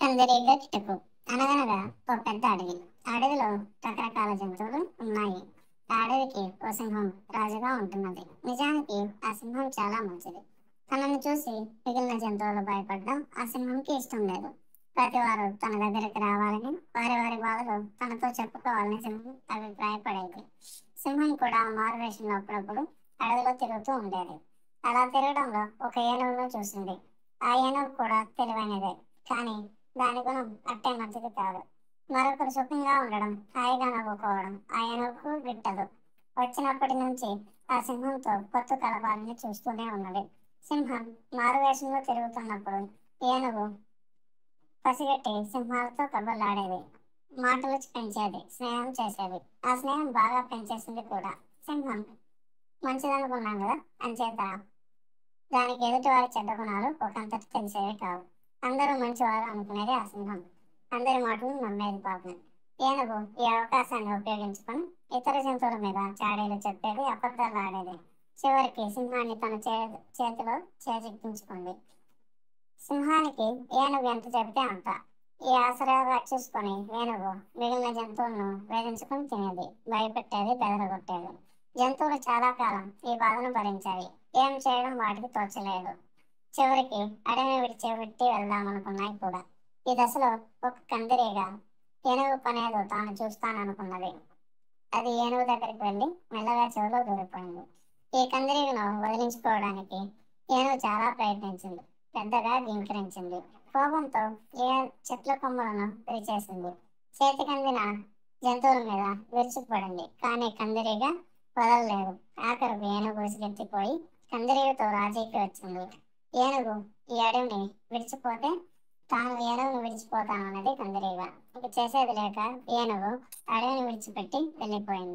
కందిరీగ కిటకు. అనగనగా ఒక పెద్ద అడవి. అడవిలో రకరకాల జంతువులు ఉన్నాయి. ఆ అడవికి ఓ సింహం రాజుగా ఉంటున్నది. నిజానికి ఆ సింహం చాలా మంచిది. తనని చూసి మిగిలిన జంతువులు భయపడడం ఆ సింహంకి ఇష్టం లేదు. ప్రతి వారు తన దగ్గరికి రావాలని, వారి వారి బాధలు తనతో చెప్పుకోవాలని సింహం అభిప్రాయపడేది. సింహం కూడా మారువేషంలో అప్పుడప్పుడు అడవిలో తిరుగుతూ ఉండేది. అలా తిరగడంలో ఒక ఏనుగును చూసింది. ఆ ఏనుగు కూడా తెలివైనదే, కానీ దాని గుణం అట్టే మంచిది కాదు. మరొకరు సుఖంగా ఉండడం, హాయిగా నవ్వుకోవడం ఆ ఏనుగుకు గిట్టదు. వచ్చినప్పటి నుంచి ఆ సింహంతో పొత్తు కలపాలని చూస్తూనే ఉన్నది. సింహం మారువేషంలో తిరుగుతున్నప్పుడు ఏనుగు పసిగట్టి సింహాలతో కబుర్లాడేది, మాటలు పెంచేది, స్నేహం చేసేది. ఆ స్నేహం బాగా పెంచేసింది కూడా. సింహం మంచిదనుకున్నాం కదా, అంచేత దానికి ఎదుటివారి చెడ్డ గుణాలు ఒకంతటి తెలిసేవి కావు. అందరూ మంచివారు అనుకునేది ఆ సింహం. అందరి మాటలు నమ్మేది పాపం. ఏనుగు ఈ అవకాశాన్ని ఉపయోగించుకొని ఇతర జంతువుల మీద చాడీలు చెప్పేది, అబద్ధాలు ఆడేది. చివరికి సింహాన్ని తన చేతిలో చేజిక్కించుకుంది. సింహానికి ఏనుగు ఎంత చెబితే అంత. ఈ ఆసరాగా చూసుకొని ఏనుగు మిగిలిన జంతువులను వేధించుకొని తినేది, భయపెట్టేది, బెదరగొట్టేది. జంతువులు చాలా కాలం ఈ బాధను భరించాయి. ఏం చేయడం వాటికి తోచలేదు. చివరికి అడవిని విడిచిపెట్టి వెళ్దామనుకున్నాయి కూడా. ఈ దశలో ఒక కందిరీగ ఏనుగు పనేదో తాను చూస్తాననుకున్నది. అది ఏనుగు దగ్గరికి వెళ్ళి మెల్లగా చెవిలో దూరిపోయింది. ఈ కందిరీగను వదిలించుకోవడానికి ఏనుగు చాలా ప్రయత్నించింది. పెద్దగా గింకరించింది. కోపంతో ఏ చెట్ల కొమ్మలను విరిచేసింది. చేతికందిన జంతువుల మీద విరుచుకుపడింది. కానీ కందిరీగ వదలలేదు. ఆఖరకు ఏనుగు విసిగెత్తిపోయి కందిరీగతో రాజీకి వచ్చింది. ఏనుగు ఈ అడవిని విడిచిపోతే తాను ఏనుగును విడిచిపోతానన్నది కందిరీగ. ఇక చేసేది లేక ఏనుగు అడవిని విడిచిపెట్టి వెళ్ళిపోయింది.